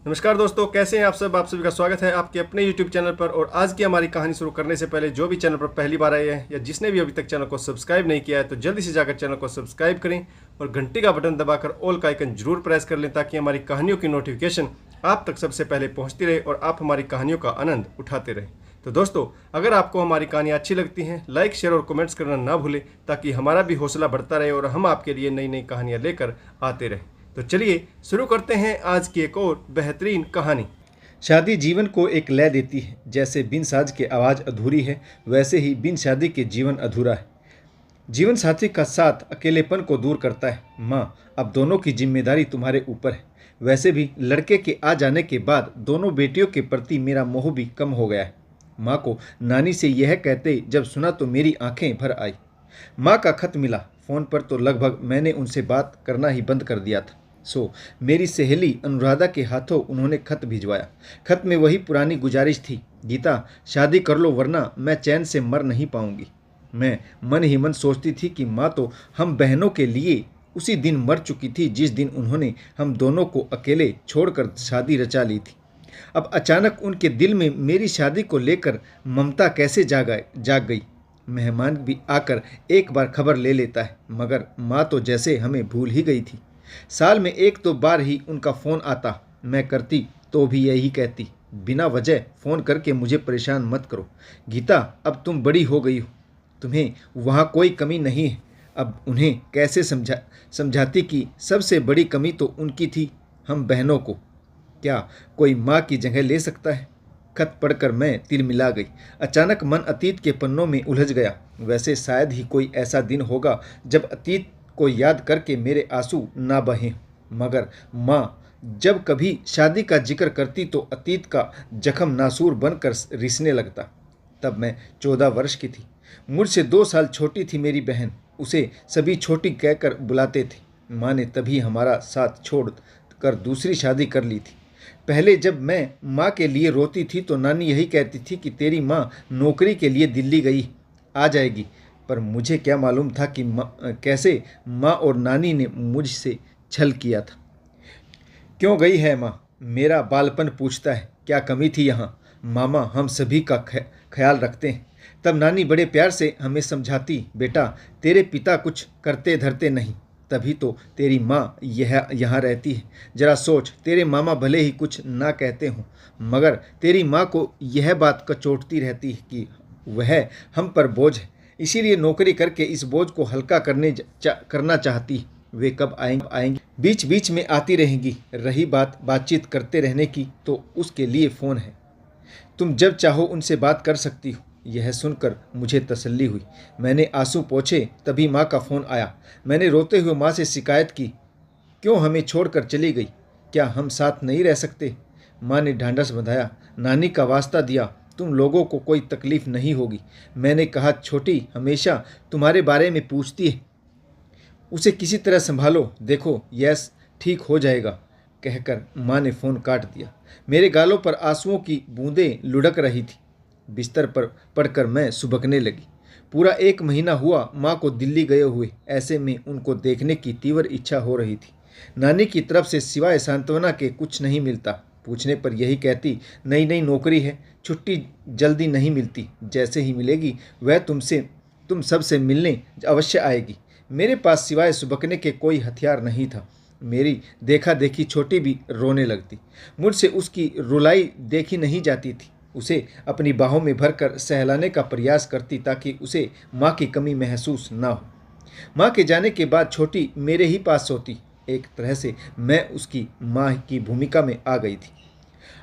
नमस्कार दोस्तों, कैसे हैं आप सब। आप सभी का स्वागत है आपके अपने YouTube चैनल पर। और आज की हमारी कहानी शुरू करने से पहले जो भी चैनल पर पहली बार आए हैं या जिसने भी अभी तक चैनल को सब्सक्राइब नहीं किया है तो जल्दी से जाकर चैनल को सब्सक्राइब करें और घंटी का बटन दबाकर ऑल का आइकन जरूर प्रेस कर लें ताकि हमारी कहानियों की नोटिफिकेशन आप तक सबसे पहले पहुँचती रहे और आप हमारी कहानियों का आनंद उठाते रहें। तो दोस्तों, अगर आपको हमारी कहानियाँ अच्छी लगती हैं, लाइक शेयर और कमेंट्स करना ना भूलें ताकि हमारा भी हौसला बढ़ता रहे और हम आपके लिए नई नई कहानियाँ लेकर आते रहें। तो चलिए शुरू करते हैं आज की एक और बेहतरीन कहानी। शादी जीवन को एक लय देती है। जैसे बिन साज के आवाज़ अधूरी है, वैसे ही बिन शादी के जीवन अधूरा है। जीवन साथी का साथ अकेलेपन को दूर करता है। माँ, अब दोनों की जिम्मेदारी तुम्हारे ऊपर है। वैसे भी लड़के के आ जाने के बाद दोनों बेटियों के प्रति मेरा मोह भी कम हो गया है। माँ को नानी से यह कहते जब सुना तो मेरी आंखें भर आई। माँ का खत मिला। फ़ोन पर तो लगभग मैंने उनसे बात करना ही बंद कर दिया था। मेरी सहेली अनुराधा के हाथों उन्होंने खत भिजवाया। खत में वही पुरानी गुजारिश थी, गीता शादी कर लो वरना मैं चैन से मर नहीं पाऊंगी। मैं मन ही मन सोचती थी कि माँ तो हम बहनों के लिए उसी दिन मर चुकी थी जिस दिन उन्होंने हम दोनों को अकेले छोड़कर शादी रचा ली थी। अब अचानक उनके दिल में मेरी शादी को लेकर ममता कैसे जाग गई। मेहमान भी आकर एक बार खबर ले लेता है, मगर माँ तो जैसे हमें भूल ही गई थी। साल में एक दो बार ही उनका फ़ोन आता। मैं करती तो भी यही कहती, बिना वजह फ़ोन करके मुझे परेशान मत करो गीता, अब तुम बड़ी हो गई हो, तुम्हें वहाँ कोई कमी नहीं है। अब उन्हें कैसे समझाती कि सबसे बड़ी कमी तो उनकी थी, हम बहनों को क्या कोई माँ की जगह ले सकता है। खत पढ़कर मैं तिलमिला गई। अचानक मन अतीत के पन्नों में उलझ गया। वैसे शायद ही कोई ऐसा दिन होगा जब अतीत को याद करके मेरे आंसू ना बहें, मगर माँ जब कभी शादी का जिक्र करती तो अतीत का जख्म नासूर बनकर रिसने लगता। तब मैं 14 वर्ष की थी। मुझसे 2 साल छोटी थी मेरी बहन। उसे सभी छोटी कहकर बुलाते थे। माँ ने तभी हमारा साथ छोड़ कर दूसरी शादी कर ली थी। पहले जब मैं माँ के लिए रोती थी तो नानी यही कहती थी कि तेरी माँ नौकरी के लिए दिल्ली गई, आ जाएगी। पर मुझे क्या मालूम था कि कैसे माँ और नानी ने मुझसे छल किया था। क्यों गई है माँ, मेरा बालपन पूछता है। क्या कमी थी यहाँ, मामा हम सभी का ख्याल रखते हैं। तब नानी बड़े प्यार से हमें समझाती, बेटा तेरे पिता कुछ करते धरते नहीं, तभी तो तेरी माँ यहाँ रहती है। जरा सोच, तेरे मामा भले ही कुछ ना कहते हों, मगर तेरी माँ को यह बात कचोटती रहती है कि वह हम पर बोझ है, इसीलिए नौकरी करके इस बोझ को हल्का करना चाहती। वे कब आएंगी बीच बीच में आती रहेंगी। रही बातचीत करते रहने की तो उसके लिए फ़ोन है, तुम जब चाहो उनसे बात कर सकती हो। यह सुनकर मुझे तसल्ली हुई। मैंने आंसू पोंछे तभी माँ का फ़ोन आया। मैंने रोते हुए माँ से शिकायत की, क्यों हमें छोड़कर चली गई, क्या हम साथ नहीं रह सकते। माँ ने ढांढस बंधाया, नानी का वास्ता दिया, तुम लोगों को कोई तकलीफ़ नहीं होगी। मैंने कहा, छोटी हमेशा तुम्हारे बारे में पूछती है, उसे किसी तरह संभालो, देखो यस ठीक हो जाएगा। कहकर माँ ने फ़ोन काट दिया। मेरे गालों पर आंसुओं की बूंदें लुढ़क रही थी। बिस्तर पर पड़कर मैं सुबकने लगी। पूरा 1 महीना हुआ माँ को दिल्ली गए हुए। ऐसे में उनको देखने की तीव्र इच्छा हो रही थी। नानी की तरफ से सिवाय सांत्वना के कुछ नहीं मिलता। पूछने पर यही कहती, नई नई नौकरी है, छुट्टी जल्दी नहीं मिलती, जैसे ही मिलेगी वह तुम सबसे मिलने अवश्य आएगी। मेरे पास सिवाय सुबकने के कोई हथियार नहीं था। मेरी देखा देखी छोटी भी रोने लगती। मुझसे उसकी रुलाई देखी नहीं जाती थी। उसे अपनी बाहों में भरकर सहलाने का प्रयास करती ताकि उसे माँ की कमी महसूस ना हो। माँ के जाने के बाद छोटी मेरे ही पास सोती। एक तरह से मैं उसकी माँ की भूमिका में आ गई थी।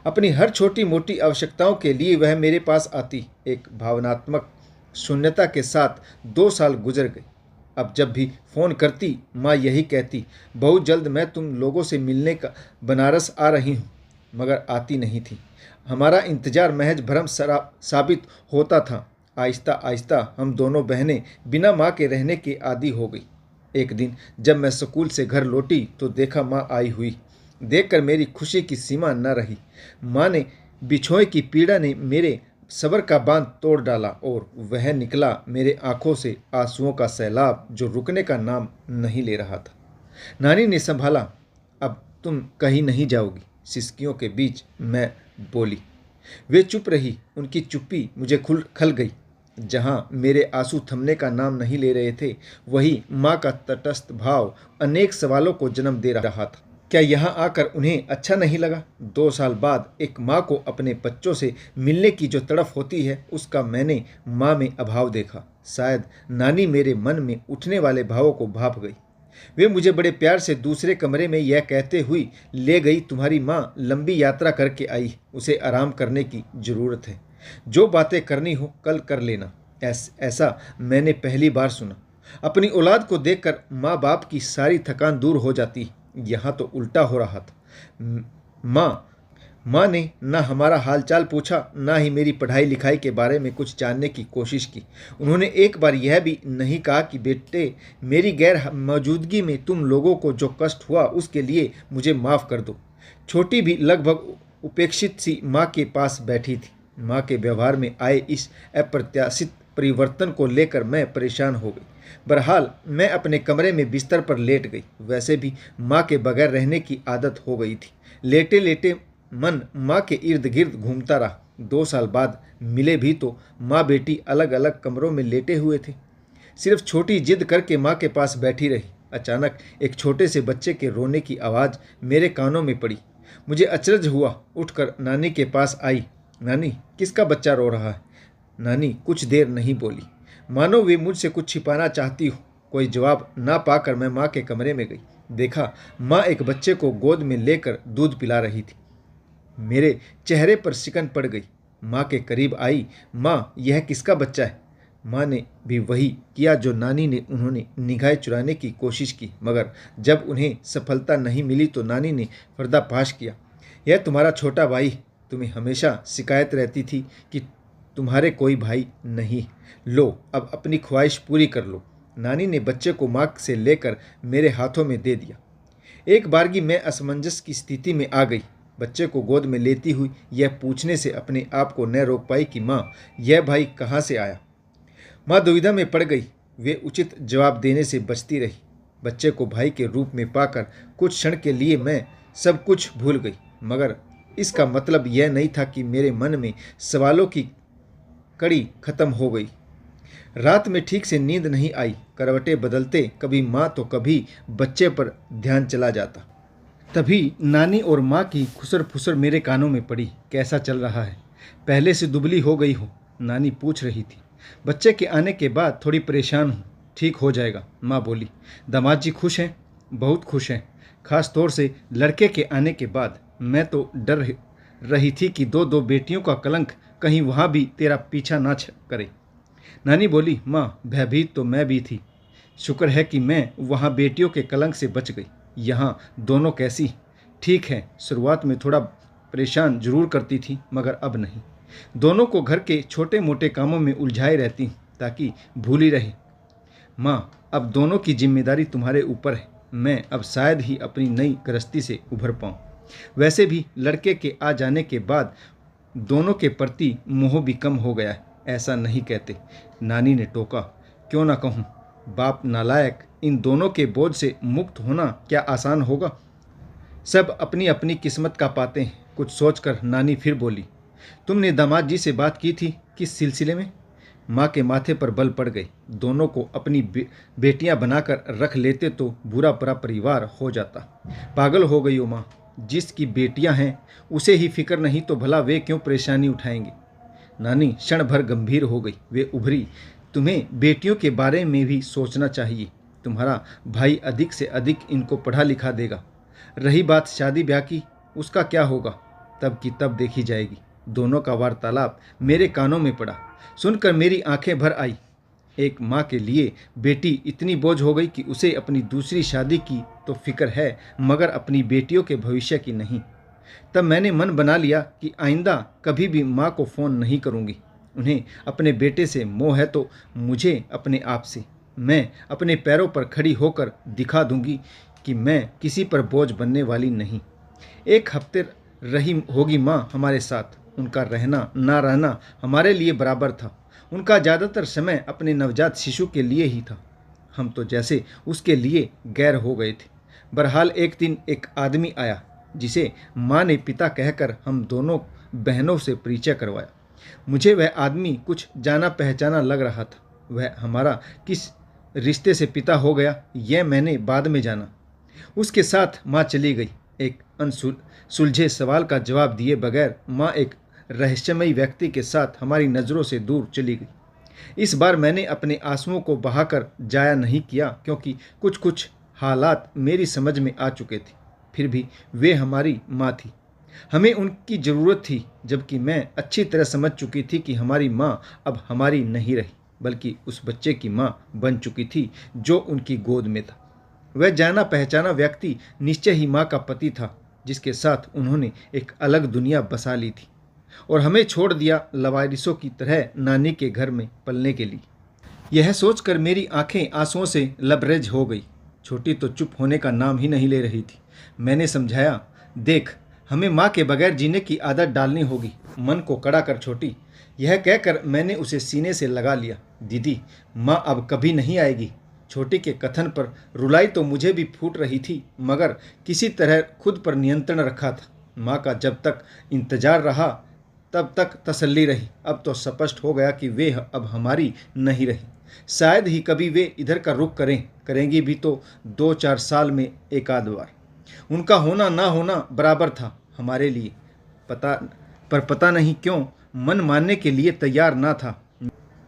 अपनी हर छोटी मोटी आवश्यकताओं के लिए वह मेरे पास आती। एक भावनात्मक शून्यता के साथ 2 साल गुजर गए। अब जब भी फ़ोन करती माँ यही कहती, बहुत जल्द मैं तुम लोगों से मिलने का बनारस आ रही हूँ, मगर आती नहीं थी। हमारा इंतज़ार महज भ्रम साबित होता था। आहिस्ता आहिस्ता हम दोनों बहनें बिना माँ के रहने के आदी हो गई। एक दिन जब मैं स्कूल से घर लौटी तो देखा माँ आई हुई। देखकर मेरी खुशी की सीमा न रही। माँ ने बिछोए की पीड़ा ने मेरे सब्र का बांध तोड़ डाला और वह निकला मेरे आंखों से आंसुओं का सैलाब जो रुकने का नाम नहीं ले रहा था। नानी ने संभाला, अब तुम कहीं नहीं जाओगी, सिसकियों के बीच मैं बोली। वे चुप रही। उनकी चुप्पी मुझे खल गई। जहाँ मेरे आंसू थमने का नाम नहीं ले रहे थे, वही माँ का तटस्थ भाव अनेक सवालों को जन्म दे रहा था। क्या यहाँ आकर उन्हें अच्छा नहीं लगा? 2 साल बाद एक माँ को अपने बच्चों से मिलने की जो तड़फ होती है, उसका मैंने माँ में अभाव देखा। शायद नानी मेरे मन में उठने वाले भावों को भाप गई। वे मुझे बड़े प्यार से दूसरे कमरे में यह कहते हुए ले गई, तुम्हारी माँ लंबी यात्रा करके आई, उसे आराम करने की ज़रूरत है। जो बातें करनी हो कल कर लेना। ऐसा मैंने पहली बार सुना। अपनी औलाद को देखकर माँ बाप की सारी थकान दूर हो जाती। यहाँ तो उल्टा हो रहा था। माँ ने ना हमारा हालचाल पूछा, ना ही मेरी पढ़ाई लिखाई के बारे में कुछ जानने की कोशिश की। उन्होंने एक बार यह भी नहीं कहा कि बेटे, मेरी गैर मौजूदगी में तुम लोगों को जो कष्ट हुआ उसके लिए मुझे माफ़ कर दो। छोटी भी लगभग उपेक्षित सी माँ के पास बैठी थी। माँ के व्यवहार में आए इस अप्रत्याशित परिवर्तन को लेकर मैं परेशान हो गई। बहरहाल मैं अपने कमरे में बिस्तर पर लेट गई। वैसे भी माँ के बगैर रहने की आदत हो गई थी। लेटे लेटे मन माँ के इर्द गिर्द घूमता रहा। 2 साल बाद मिले भी तो माँ बेटी अलग अलग कमरों में लेटे हुए थे। सिर्फ छोटी जिद करके माँ के पास बैठी रही। अचानक एक छोटे से बच्चे के रोने की आवाज़ मेरे कानों में पड़ी। मुझे अचरज हुआ। उठकर नानी के पास आई। नानी, किसका बच्चा रो रहा है? नानी कुछ देर नहीं बोली, मानो वे मुझसे कुछ छिपाना चाहती हो। कोई जवाब ना पाकर मैं माँ के कमरे में गई। देखा, माँ एक बच्चे को गोद में लेकर दूध पिला रही थी। मेरे चेहरे पर सिकन पड़ गई। माँ के करीब आई। माँ, यह किसका बच्चा है? माँ ने भी वही किया जो नानी ने। उन्होंने निगाहें चुराने की कोशिश की, मगर जब उन्हें सफलता नहीं मिली तो नानी ने पर्दाफाश किया। यह तुम्हारा छोटा भाई। तुम्हें हमेशा शिकायत रहती थी कि तुम्हारे कोई भाई नहीं। लो, अब अपनी ख्वाहिश पूरी कर लो। नानी ने बच्चे को माँ से लेकर मेरे हाथों में दे दिया। एक बारगी मैं असमंजस की स्थिति में आ गई। बच्चे को गोद में लेती हुई यह पूछने से अपने आप को न रोक पाई कि माँ, यह भाई कहाँ से आया? माँ दुविधा में पड़ गई। वे उचित जवाब देने से बचती रही। बच्चे को भाई के रूप में पाकर कुछ क्षण के लिए मैं सब कुछ भूल गई, मगर इसका मतलब यह नहीं था कि मेरे मन में सवालों की कड़ी खत्म हो गई। रात में ठीक से नींद नहीं आई। करवटें बदलते कभी माँ तो कभी बच्चे पर ध्यान चला जाता। तभी नानी और माँ की खुसर फुसर मेरे कानों में पड़ी। कैसा चल रहा है? पहले से दुबली हो गई हो? नानी पूछ रही थी। बच्चे के आने के बाद थोड़ी परेशान हूँ। ठीक हो जाएगा, माँ बोली। दामाद जी खुश हैं? बहुत खुश हैं, खास तौर से लड़के के आने के बाद। मैं तो डर रही थी कि 2 बेटियों का कलंक कहीं वहाँ भी तेरा पीछा ना करे। नानी बोली। माँ, भयभीत तो मैं भी थी। शुक्र है कि मैं वहाँ बेटियों के कलंक से बच गई। यहाँ दोनों कैसी? ठीक है, शुरुआत में थोड़ा परेशान जरूर करती थी, मगर अब नहीं। दोनों को घर के छोटे मोटे कामों में उलझाए रहती ताकि भूली रहे। माँ, अब दोनों की जिम्मेदारी तुम्हारे ऊपर है। मैं अब शायद ही अपनी नई गृहस्थी से उभर पाऊँ। वैसे भी लड़के के आ जाने के बाद दोनों के प्रति मोह भी कम हो गया है। ऐसा नहीं कहते, नानी ने टोका। क्यों ना कहूँ, बाप नालायक। इन दोनों के बोझ से मुक्त होना क्या आसान होगा? सब अपनी अपनी किस्मत का पाते हैं। कुछ सोचकर नानी फिर बोली। तुमने दामाद जी से बात की थी? किस सिलसिले में? माँ के माथे पर बल पड़ गए। दोनों को अपनी बेटियां बनाकर रख लेते तो बुरा भरा परिवार हो जाता। पागल हो गई हो माँ, जिसकी बेटियां हैं उसे ही फिक्र नहीं तो भला वे क्यों परेशानी उठाएंगे? नानी क्षण भर गंभीर हो गई। वे उभरी। तुम्हें बेटियों के बारे में भी सोचना चाहिए। तुम्हारा भाई अधिक से अधिक इनको पढ़ा लिखा देगा। रही बात शादी ब्याह की, उसका क्या होगा? तब की तब देखी जाएगी। दोनों का वार्तालाप मेरे कानों में पड़ा। सुनकर मेरी आंखें भर आई। एक माँ के लिए बेटी इतनी बोझ हो गई कि उसे अपनी दूसरी शादी की तो फिक्र है, मगर अपनी बेटियों के भविष्य की नहीं। तब मैंने मन बना लिया कि आइंदा कभी भी माँ को फ़ोन नहीं करूँगी। उन्हें अपने बेटे से मोह है तो मुझे अपने आप से। मैं अपने पैरों पर खड़ी होकर दिखा दूंगी कि मैं किसी पर बोझ बनने वाली नहीं। 1 हफ्ते रही होगी माँ हमारे साथ। उनका रहना ना रहना हमारे लिए बराबर था। उनका ज़्यादातर समय अपने नवजात शिशु के लिए ही था। हम तो जैसे उसके लिए गैर हो गए थे। बहरहाल एक दिन एक आदमी आया। जिसे माँ ने पिता कहकर हम दोनों बहनों से परिचय करवाया। मुझे वह आदमी कुछ जाना पहचाना लग रहा था। वह हमारा किस रिश्ते से पिता हो गया यह मैंने बाद में जाना। उसके साथ माँ चली गई। एक सुलझे सवाल का जवाब दिए बगैर माँ एक रहस्यमयी व्यक्ति के साथ हमारी नज़रों से दूर चली गई। इस बार मैंने अपने आंसुओं को बहाकर जाया नहीं किया, क्योंकि कुछ कुछ हालात मेरी समझ में आ चुके थे। फिर भी वे हमारी माँ थी, हमें उनकी ज़रूरत थी, जबकि मैं अच्छी तरह समझ चुकी थी कि हमारी माँ अब हमारी नहीं रही, बल्कि उस बच्चे की माँ बन चुकी थी जो उनकी गोद में था। वह जाना पहचाना व्यक्ति निश्चय ही माँ का पति था, जिसके साथ उन्होंने एक अलग दुनिया बसा ली थी और हमें छोड़ दिया लवारिसों की तरह नानी के घर में पलने के लिए। यह सोचकर मेरी आंखें आंसुओं से लबरेज हो गई। छोटी तो चुप होने का नाम ही नहीं ले रही थी। मैंने समझाया, देख, हमें माँ के बगैर जीने की आदत डालनी होगी। मन को कड़ा कर छोटी। यह कहकर मैंने उसे सीने से लगा लिया। दीदी, माँ अब कभी नहीं आएगी। छोटी के कथन पर रुलाई तो मुझे भी फूट रही थी, मगर किसी तरह खुद पर नियंत्रण रखा था। माँ का जब तक इंतजार रहा तब तक तसल्ली रही। अब तो स्पष्ट हो गया कि वे अब हमारी नहीं रही। शायद ही कभी वे इधर का रुख करेंगी भी तो 2-4 साल में एक आध बार। उनका होना ना होना बराबर था हमारे लिए। पता नहीं क्यों मन मानने के लिए तैयार ना था।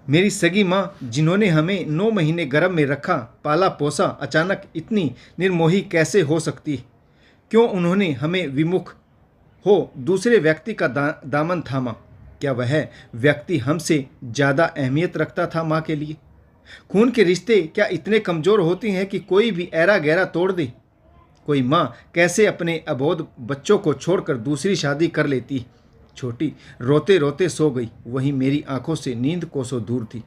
मेरी सगी माँ, जिन्होंने हमें 9 महीने गर्भ में रखा, पाला पोसा, अचानक इतनी निर्मोही कैसे हो सकती? क्यों उन्होंने हमें विमुख हो दूसरे व्यक्ति का दामन थामा? क्या वह व्यक्ति हमसे ज़्यादा अहमियत रखता था माँ के लिए? खून के रिश्ते क्या इतने कमज़ोर होते हैं कि कोई भी ऐरा गहरा तोड़ दे? कोई माँ कैसे अपने अबोध बच्चों को छोड़कर दूसरी शादी कर लेती? छोटी रोते रोते सो गई। वहीं मेरी आंखों से नींद कोसों दूर थी।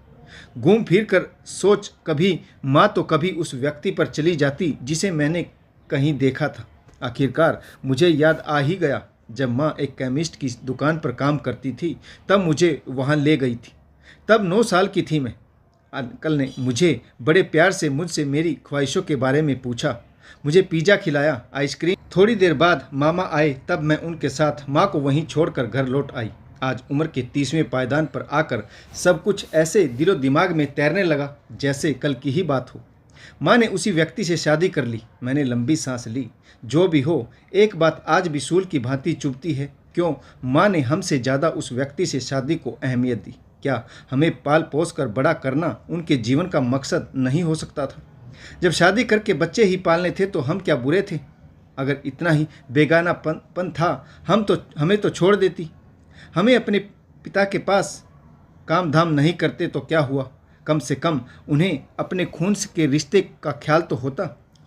घूम फिर कर सोच, कभी माँ तो कभी उस व्यक्ति पर चली जाती जिसे मैंने कहीं देखा था। आखिरकार मुझे याद आ ही गया, जब माँ एक केमिस्ट की दुकान पर काम करती थी तब मुझे वहाँ ले गई थी। तब 9 साल की थी मैं। अंकल ने मुझे बड़े प्यार से मुझसे मेरी ख्वाहिशों के बारे में पूछा। मुझे पिज़्ज़ा खिलाया, आइसक्रीम। थोड़ी देर बाद मामा आए, तब मैं उनके साथ माँ को वहीं छोड़कर घर लौट आई। आज उम्र के 30वें पायदान पर आकर सब कुछ ऐसे दिलो दिमाग में तैरने लगा जैसे कल की ही बात हो। माँ ने उसी व्यक्ति से शादी कर ली। मैंने लंबी सांस ली। जो भी हो, एक बात आज भी सूल की भांति चुभती है, क्यों माँ ने हमसे ज़्यादा उस व्यक्ति से शादी को अहमियत दी? क्या हमें पाल पोस कर बड़ा करना उनके जीवन का मकसद नहीं हो सकता था? जब शादी करके बच्चे ही पालने थे तो हम क्या बुरे थे? अगर इतना ही बेगानापन था हमें तो छोड़ देती। हमें अपने पिता के पास काम धाम नहीं करते तो क्या हुआ? कम से कम उन्हें अपने खून के रिश्ते का ख्याल तो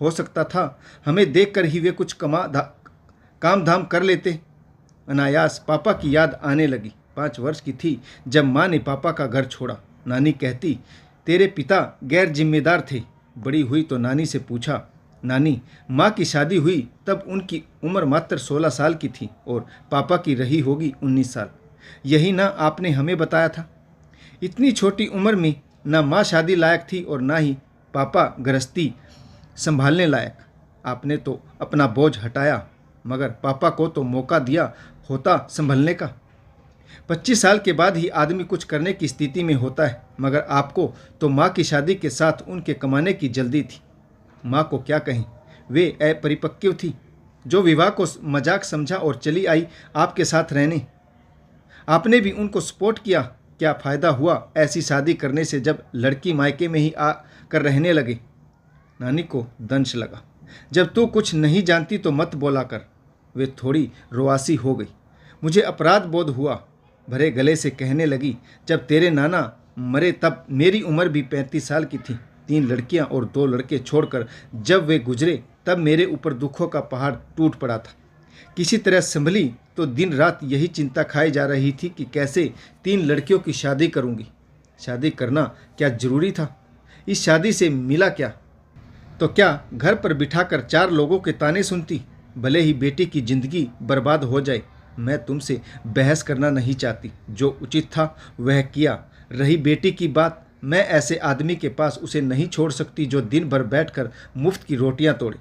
हो सकता था। हमें देखकर ही वे कुछ काम धाम कर लेते। अनायास पापा की याद आने लगी। 5 वर्ष की थी जब माँ ने पापा का घर छोड़ा। नानी कहती, तेरे पिता गैर जिम्मेदार थे। बड़ी हुई तो नानी से पूछा, नानी, माँ की शादी हुई तब उनकी उम्र मात्र 16 साल की थी और पापा की रही होगी 19 साल। यही ना आपने हमें बताया था? इतनी छोटी उम्र में ना माँ शादी लायक थी और ना ही पापा गृहस्थी संभालने लायक। आपने तो अपना बोझ हटाया, मगर पापा को तो मौका दिया होता संभलने का। 25 साल के बाद ही आदमी कुछ करने की स्थिति में होता है, मगर आपको तो माँ की शादी के साथ उनके कमाने की जल्दी थी। माँ को क्या कहें, वे अपरिपक्व थी जो विवाह को मजाक समझा और चली आई आपके साथ रहने। आपने भी उनको सपोर्ट किया। क्या फ़ायदा हुआ ऐसी शादी करने से जब लड़की मायके में ही आ कर रहने लगे? नानी को दंश लगा। जब तू कुछ नहीं जानती तो मत बोला कर। वे थोड़ी रोआसी हो गई। मुझे अपराध बोध हुआ। भरे गले से कहने लगी, जब तेरे नाना मरे तब मेरी उम्र भी 35 साल की थी। 3 लड़कियां और 2 लड़के छोड़कर जब वे गुजरे तब मेरे ऊपर दुखों का पहाड़ टूट पड़ा था। किसी तरह संभली तो दिन रात यही चिंता खाई जा रही थी कि कैसे 3 लड़कियों की शादी करूंगी। शादी करना क्या जरूरी था? इस शादी से मिला क्या? तो क्या घर पर बिठाकर 4 लोगों के ताने सुनती? भले ही बेटी की जिंदगी बर्बाद हो जाए। मैं तुमसे बहस करना नहीं चाहती। जो उचित था वह किया। रही बेटी की बात, मैं ऐसे आदमी के पास उसे नहीं छोड़ सकती जो दिन भर बैठकर मुफ्त की रोटियां तोड़े।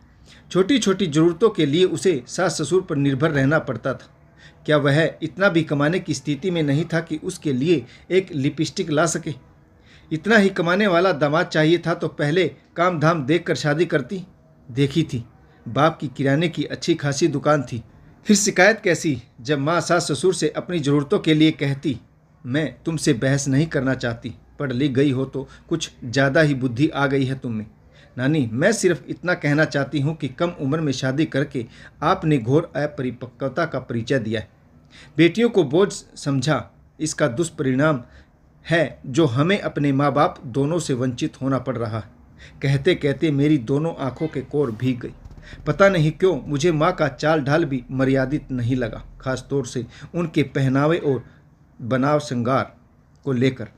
छोटी छोटी ज़रूरतों के लिए उसे सास ससुर पर निर्भर रहना पड़ता था। क्या वह इतना भी कमाने की स्थिति में नहीं था कि उसके लिए एक लिपस्टिक ला सके? इतना ही कमाने वाला दामाद चाहिए था तो पहले काम धाम देख कर शादी करती। देखी थी, बाप की किराने की अच्छी खासी दुकान थी। फिर शिकायत कैसी जब माँ सास ससुर से अपनी ज़रूरतों के लिए कहती, मैं तुमसे बहस नहीं करना चाहती, पढ़ लिख गई हो तो कुछ ज़्यादा ही बुद्धि आ गई है तुम में। नानी, मैं सिर्फ इतना कहना चाहती हूँ कि कम उम्र में शादी करके आपने घोर अपरिपक्वता का परिचय दिया है। बेटियों को बोझ समझा, इसका दुष्परिणाम है जो हमें अपने माँ बाप दोनों से वंचित होना पड़ रहा है। कहते कहते मेरी दोनों आंखों के कोर भीग गई। पता नहीं क्यों मुझे माँ का चाल ढाल भी मर्यादित नहीं लगा, खास तौर से उनके पहनावे और बनाव श्रृंगार को लेकर।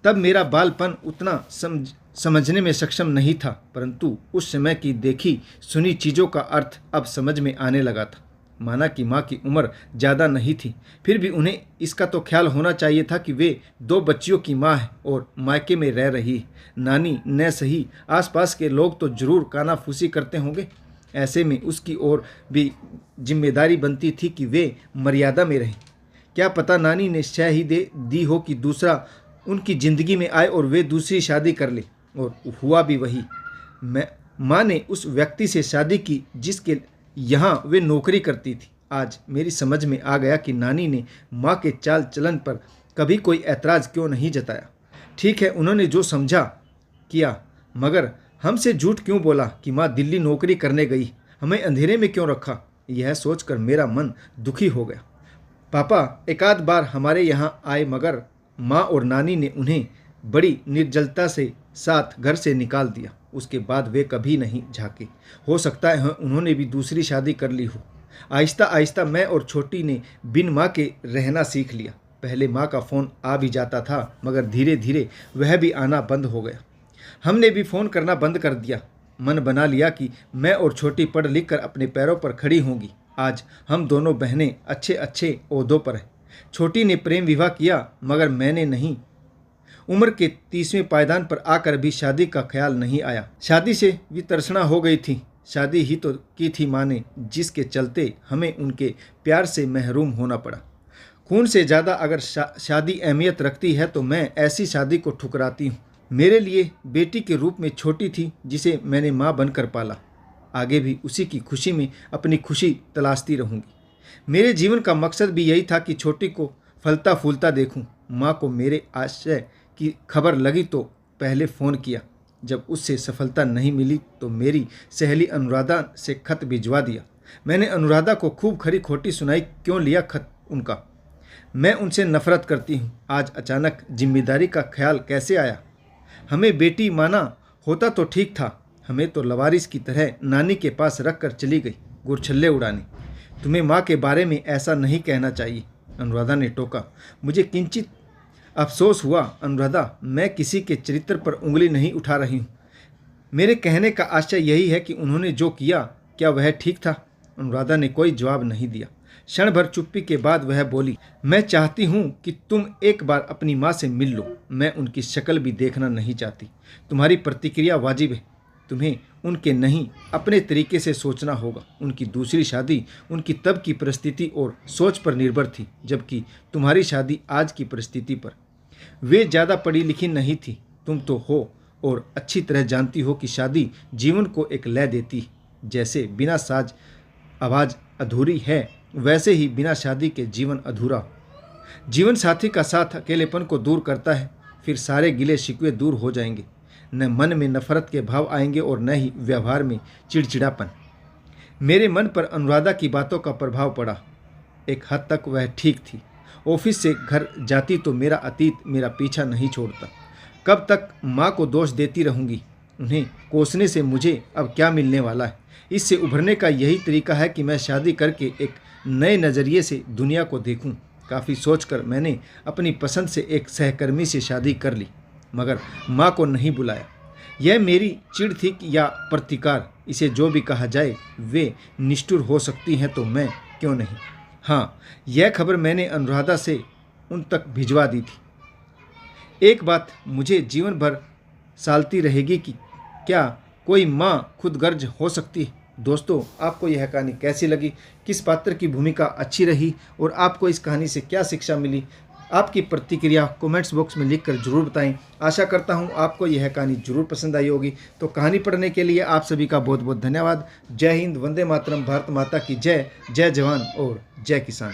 तब मेरा बालपन उतना समझने में सक्षम नहीं था, परंतु उस समय की देखी सुनी चीज़ों का अर्थ अब समझ में आने लगा था। माना कि माँ की उम्र ज़्यादा नहीं थी, फिर भी उन्हें इसका तो ख्याल होना चाहिए था कि वे 2 बच्चियों की माँ है और मायके में रह रही है। नानी न सही, आसपास के लोग तो जरूर कानाफूसी करते होंगे। ऐसे में उसकी ओर भी जिम्मेदारी बनती थी कि वे मर्यादा में रहें। क्या पता नानी ने शह ही दे दी हो कि दूसरा उनकी ज़िंदगी में आए और वे दूसरी शादी कर ले, और हुआ भी वही। माँ ने उस व्यक्ति से शादी की जिसके यहाँ वे नौकरी करती थी। आज मेरी समझ में आ गया कि नानी ने माँ के चाल चलन पर कभी कोई ऐतराज़ क्यों नहीं जताया। ठीक है, उन्होंने जो समझा किया, मगर हमसे झूठ क्यों बोला कि माँ दिल्ली नौकरी करने गई, हमें अंधेरे में क्यों रखा? यह सोचकर मेरा मन दुखी हो गया। पापा एक आध बार हमारे यहाँ आए, मगर माँ और नानी ने उन्हें बड़ी निर्जलता से साथ घर से निकाल दिया। उसके बाद वे कभी नहीं झांके। हो सकता है उन्होंने भी दूसरी शादी कर ली हो। आहिस्ता आहिस्ता मैं और छोटी ने बिन माँ के रहना सीख लिया। पहले माँ का फ़ोन आ भी जाता था, मगर धीरे धीरे वह भी आना बंद हो गया। हमने भी फ़ोन करना बंद कर दिया। मन बना लिया कि मैं और छोटी पढ़ लिख कर अपने पैरों पर खड़ी होंगी। आज हम दोनों बहनें अच्छे अच्छे ओहदों पर हैं। छोटी ने प्रेम विवाह किया, मगर मैंने नहीं। उम्र के 30वें पायदान पर आकर भी शादी का ख्याल नहीं आया। शादी से वितरसना हो गई थी। शादी ही तो की थी माँ ने, जिसके चलते हमें उनके प्यार से महरूम होना पड़ा। खून से ज़्यादा अगर शादी अहमियत रखती है तो मैं ऐसी शादी को ठुकराती हूँ। मेरे लिए बेटी के रूप में छोटी थी, जिसे मैंने माँ बनकर पाला। आगे भी उसी की खुशी में अपनी खुशी तलाशती रहूँगी। मेरे जीवन का मकसद भी यही था कि छोटी को फलता फूलता देखूं। माँ को मेरे आशय की खबर लगी तो पहले फ़ोन किया। जब उससे सफलता नहीं मिली तो मेरी सहेली अनुराधा से खत भिजवा दिया। मैंने अनुराधा को खूब खरी खोटी सुनाई क्यों लिया खत उनका। मैं उनसे नफरत करती हूँ। आज अचानक जिम्मेदारी का ख्याल कैसे आया? हमें बेटी माना होता तो ठीक था। हमें तो लवारिस की तरह नानी के पास रख कर चली गई गुरछल्ले उड़ाने। तुम्हें माँ के बारे में ऐसा नहीं कहना चाहिए, अनुराधा ने टोका। मुझे किंचित अफसोस हुआ। अनुराधा, मैं किसी के चरित्र पर उंगली नहीं उठा रही हूँ। मेरे कहने का आशय यही है कि उन्होंने जो किया, क्या वह ठीक था? अनुराधा ने कोई जवाब नहीं दिया। क्षण भर चुप्पी के बाद वह बोली, मैं चाहती हूँ कि तुम एक बार अपनी माँ से मिल लो। मैं उनकी शक्ल भी देखना नहीं चाहती। तुम्हारी प्रतिक्रिया वाजिब है। तुम्हें उनके नहीं, अपने तरीके से सोचना होगा। उनकी दूसरी शादी उनकी तब की परिस्थिति और सोच पर निर्भर थी, जबकि तुम्हारी शादी आज की परिस्थिति पर। वे ज़्यादा पढ़ी लिखी नहीं थी, तुम तो हो, और अच्छी तरह जानती हो कि शादी जीवन को एक लय देती है। जैसे बिना साज आवाज़ अधूरी है, वैसे ही बिना शादी के जीवन अधूरा। जीवन साथी का साथ अकेलेपन को दूर करता है। फिर सारे गिले शिकवे दूर हो जाएंगे। न मन में नफरत के भाव आएंगे और न ही व्यवहार में चिड़चिड़ापन। मेरे मन पर अनुराधा की बातों का प्रभाव पड़ा। एक हद तक वह ठीक थी। ऑफिस से घर जाती तो मेरा अतीत मेरा पीछा नहीं छोड़ता। कब तक माँ को दोष देती रहूँगी? उन्हें कोसने से मुझे अब क्या मिलने वाला है? इससे उभरने का यही तरीका है कि मैं शादी करके एक नए नज़रिए से दुनिया को देखूं। काफ़ी सोचकर मैंने अपनी पसंद से एक सहकर्मी से शादी कर ली, मगर माँ को नहीं बुलाया। यह मेरी चिढ़ थी या प्रतिकार, इसे जो भी कहा जाए। वे निष्ठुर हो सकती हैं तो मैं क्यों नहीं। हाँ, यह खबर मैंने अनुराधा से उन तक भिजवा दी थी। एक बात मुझे जीवन भर सालती रहेगी कि क्या कोई माँ खुदगर्ज हो सकती है? दोस्तों, आपको यह कहानी कैसी लगी, किस पात्र की भूमिका अच्छी रही और आपको इस कहानी से क्या शिक्षा मिली, आपकी प्रतिक्रिया कमेंट्स बॉक्स में लिखकर जरूर बताएं। आशा करता हूं आपको यह कहानी जरूर पसंद आई होगी। तो कहानी पढ़ने के लिए आप सभी का बहुत बहुत धन्यवाद। जय हिंद, वंदे मातरम, भारत माता की जय, जय जवान और जय किसान।